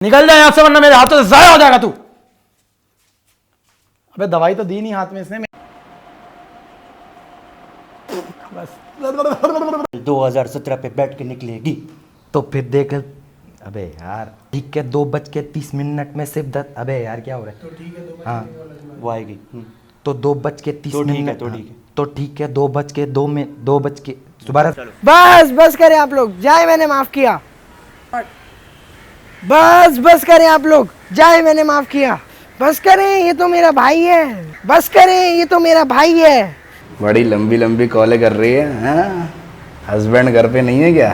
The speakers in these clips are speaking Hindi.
निकल जाए यहाँ से वरना मेरे हाथों से जाया हो जाएगा तू। अबे दवाई तो दी नहीं हाथ में इसने। बस 2017 पे बैठ के निकलेगी तो फिर देख। अबे यार ठीक है 2:30 में सिर्फ 10। अबे यार क्या हो रहा है। तो ठीक है हाँ वो आएगी तो 2:30 तो ठीक है तो ठीक है तो ठीक है 2:02 में 2 दोबारा। बस बस करें आप लोग, जाए मैंने माफ किया। बस बस करें आप लोग, जाए मैंने माफ किया। बस करें, ये तो मेरा भाई है। बस करें, ये तो मेरा भाई है। बड़ी लंबी लंबी कॉलें कर रही है। हस्बैंड घर पे नहीं है क्या?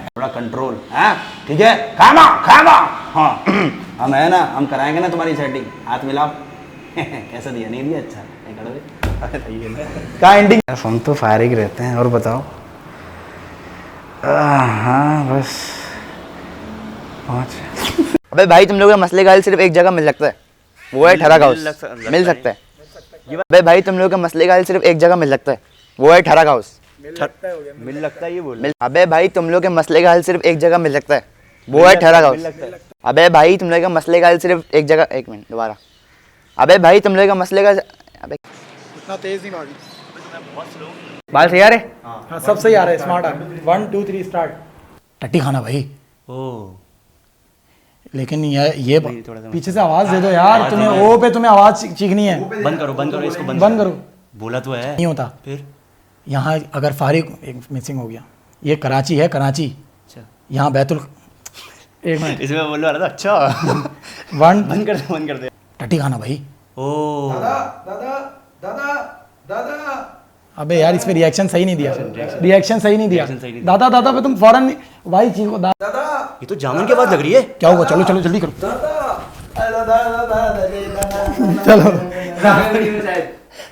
थोड़ा कंट्रोल है ठीक है। खामा हाँ हम है ना, हम कराएंगे ना तुम्हारी सेटिंग। हाथ मिलाओ कैसा दिया? नहीं दिया? अच्छा नहीं करोगे क्या एंडिंग। हम तो फारिग रहते हैं। और बताओ। हाँ बस पहुँच। अबे भाई तुम लोगों का मसले का हल सिर्फ एक जगह मिल सकता है, वो है ठरक हाउस। मिल सकता है। अबे भाई तुम लोगों का मसले का हल सिर्फ एक जगह मिल सकता है, वो है ठरक हाउस। मिल लगता है ये बोल। अबे भाई तुम लोग के मसले का हल सिर्फ एक जगह मिल सकता है, वो है ठरक हाउस। अबे भाई तुम लोग का मसले का हल सिर्फ एक जगह। एक मिनट दोबारा। अबे भाई तुम लोग का मसले का। अबे इतना तेज नहीं भागी। बाल सही आ रहे? हाँ सब सही आ रहा है। स्मार्ट आ रहा है। 1 2 3 स्टार्ट। टट्टी खाना भाई। ओ लेकिन ये पीछे से आवाज दे दो यार। तुम्हें ओ पे तुम्हें आवाज चीखनी है। बंद करो इसको बंद करो। बोला तो है नहीं होता। फिर यहाँ अगर फारिग एक मिसिंग हो गया। ये कराची है, कराची। अच्छा यहाँ बैतुल। एक मिनट इसमें बोल रहा था। अच्छा 1 बंद कर दे टट्टी खाना भाई। ओ अबे यार इस पे रिएक्शन सही नहीं दिया। रिएक्शन सही नहीं दिया। Reaction सही नहीं दिया। दादा दादा पे तुम फौरन भाई चीखो। ये तो जामुन के बाद लग रही है। क्या होगा? चलो चलो जल्दी करो। चलो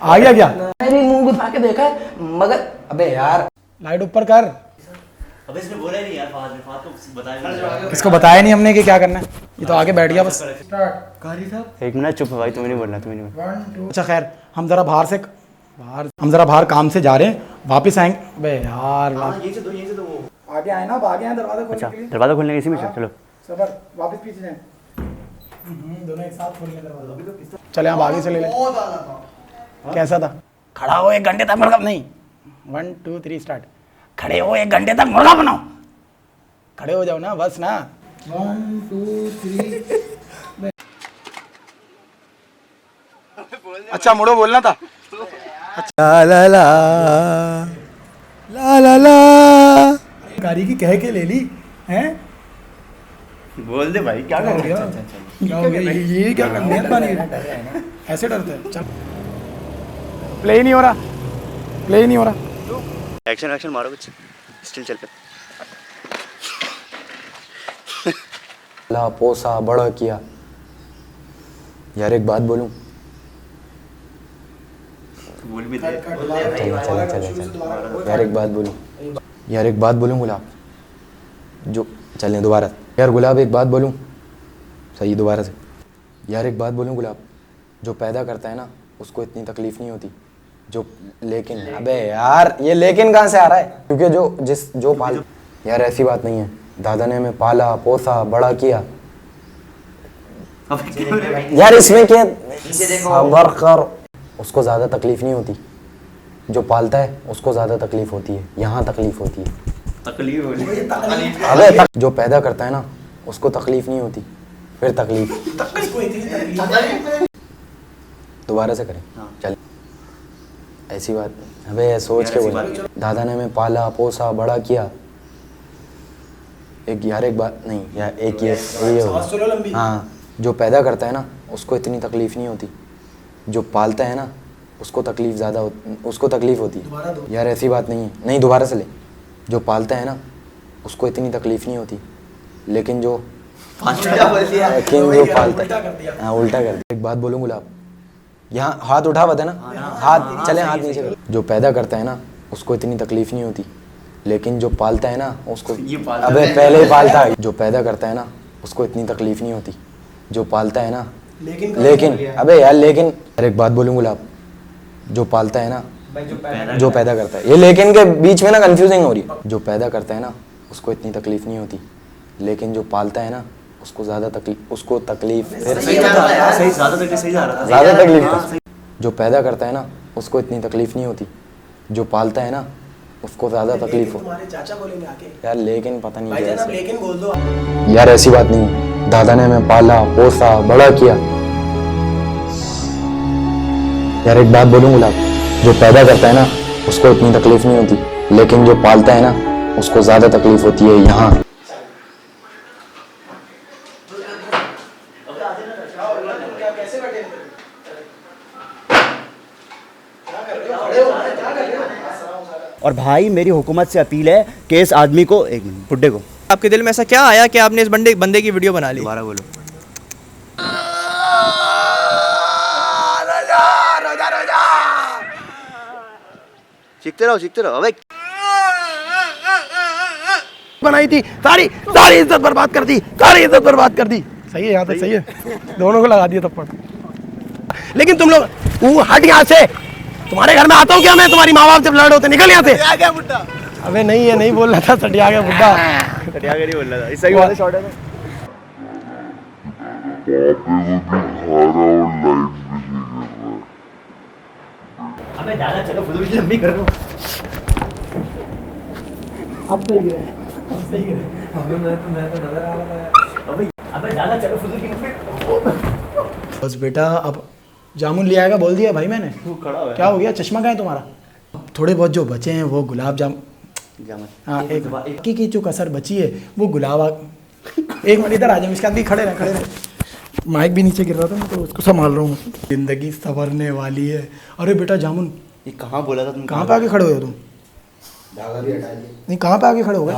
आ गया क्या? मेरी मुंह उठा के देखा है मगर। अबे यार लाइट ऊपर कर। अबे इसने बोला ही नहीं यार। फाद को बताया इसको बताया नहीं हमने कि क्या करना है। ये तो आगे बैठ गया बस। एक मिनट चुप भाई। तुम्हें नहीं बोलना अच्छा खैर हम जरा बाहर काम से जा रहे हैं। वापस आएंगे। अबे यार यहीं से दो वो। आगे आए ना। अब आगे हैं दरवाजा खोलने अच्छा के लिए। दरवाजा खोलने के इसी में चलो। सबर वापस पीछे जाएं। दोनों एक साथ खोलेंगे दरवाजा। चले हम आगे चले ले। कैसा था? खड़ा हो 1 घंटे तक मुर्गा नहीं। 1 2 3 स्टार्ट। खड़े हो 1 घंटे तक मुर्गा बनाओ। खड़े हो जाओ ना बस ना। 1 2 3। अच्छा मुड़ो बोलना था। अच्छा ला ला ला ला ला कारी की कह के ले ली हैं। बोल दे भाई क्या कर रहे हो? क्या हो गया? ये क्या कर नियत बनी है? ऐसे डरते हैं। चल प्ले ही नहीं हो रहा। एक्शन मारो कुछ। स्टिल चल पे। ला पोसा बड़ा किया। यार एक बात बोलूं? बोल भी दे। चले यार एक बात बोलूं गुलाब। जो चलें दोबारा। यार गुलाब एक बात बोलूं। सही दोबारा से। यार एक बात बोलूं गुलाब। जो पैदा करता है ना उसको इतनी तकलीफ नहीं होती। जो लेकिन अबे यार ये लेकिन कहाँ से आ रहा है? क्योंकि जो पाल। यार ऐसी बात नहीं है। दादा ने हमें पाला पोसा बड़ा किया। यार इसमें क्या सबर कर। उसको ज़्यादा तकलीफ नहीं होती। जो पालता है उसको ज़्यादा तकलीफ होती है। यहाँ तकलीफ होती है। तकलीफ हो रही है। अबे जो पैदा करता है ना उसको तकलीफ नहीं होती। फिर तकलीफ दोबारा से करें। चल ऐसी बात। अबे सोच के बोला। दादा ने हमें पाला पोसा बड़ा किया। एक बात नहीं यार एक ये होगा। हाँ जो पैदा करता है ना उसको इतनी तकलीफ नहीं होती। जो पालता है ना उसको तकलीफ होती है। यार ऐसी बात नहीं है। नहीं दोबारा से ले। जो पालता है ना उसको इतनी तकलीफ नहीं होती। लेकिन जो पालता है हाँ उल्टा कर दिया। एक बात बोलूँ गुलाब? यहाँ हाथ उठा बता ना। हाथ चले हाथ नीचे कर। जो पैदा करता है ना उसको इतनी तकलीफ नहीं होती। लेकिन जो पालता है ना उसको अबे पहले ही पालता है। जो पैदा करता है ना उसको इतनी तकलीफ नहीं होती। जो पालता है ना लेकिन अबे यार लेकिन एक बात बोलूँ गुलाब। जो पालता है ना जो पैदा करता है। ये लेकिन के बीच में ना कंफ्यूजिंग हो रही है। जो पैदा करता है ना उसको इतनी तकलीफ नहीं होती। लेकिन जो पालता है ना उसको ज़्यादा तकलीफ सही ज़्यादा तकलीफ था। जो पैदा करता है ना उसको इतनी तकलीफ नहीं होती, जो पालता है ना उसको ज़्यादा तकलीफ हो। तुम्हारे चाचा बोलेंगे आके यार लेकिन पता नहीं भाईजान आप कैसे। लेकिन बोल दो। यार ऐसी बात नहीं, दादा ने हमें पाला पोसा बड़ा किया। यार एक बात बोलूं गुलाब, जो पैदा करता है ना उसको इतनी तकलीफ नहीं होती, लेकिन जो पालता है ना उसको ज्यादा तकलीफ होती है। यहाँ और भाई मेरी हुकूमत से अपील है कि इस आदमी को, एक मिनट, बुड्ढे को आपके दिल में ऐसा क्या आया कि आपने इस बंदे की वीडियो बना ली? दोबारा बोलो। सीखते रहो अबे। बनाई थी, सारी इज्जत बर्बाद कर दी, सारी इज्जत बर्बाद कर दी। सही है, यहाँ तक सही है, दोनों को लगा दिया थप्पड़। लेकिन तुम लोग तू हट यहाँ से, तुम्हारे घर में आता हूँ क्या मैं? तुम्हारी माँ बाप जब लड़ होते निकल यहाँ से। अबे नहीं है, नहीं बोल रहा था सटिया गया बुड्ढा। सटिया के नहीं बोल रहा था, इससे वाला शॉट है। अबे दादा चलो फुल की लंबी कर दो। अब सही है, अब सही है। अबे मैं तो नजर आ रहा था। अबे दादा चलो फुल की लंबी। बस बेटा अब जामुन ले आएगा बोल दिया भाई मैंने। तू खड़ा हो क्या हो गया? चश्मा कहाँ है तुम्हारा? थोड़े बहुत जो बचे हैं वो गुलाब जामुन। हाँ एक की जो कसर बची है वो एक मिनट इधर आ जाओ, इसके आगे खड़े रहे। माइक भी नीचे गिर रहा था, मैं तो उसको संभाल रहा हूँ। जिंदगी संवरने वाली है। अरे बेटा जामुन, ये कहाँ बोला था तुम? कहाँ पे आके खड़े हो तुम? नहीं कहाँ पे आके खड़े हो गए?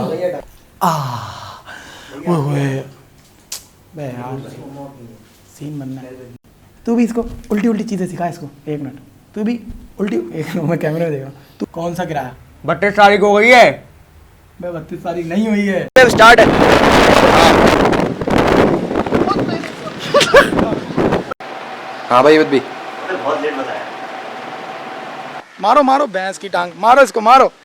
बे यार सीन बनना है। तू भी इसको उल्टी उल्टी चीज़ें सिखा इसको। एक मिनट तू भी उल्टी, एक मिनट मैं कैमरे में देख रहा हूँ। तू कौन सा किराया? 32 तारीख हो गई है। 32 तारीख नहीं हुई है। स्टार्ट है। हाँ भाई भी बहुत लेट बताया। मारो भैंस की टांग, मारो इसको मारो।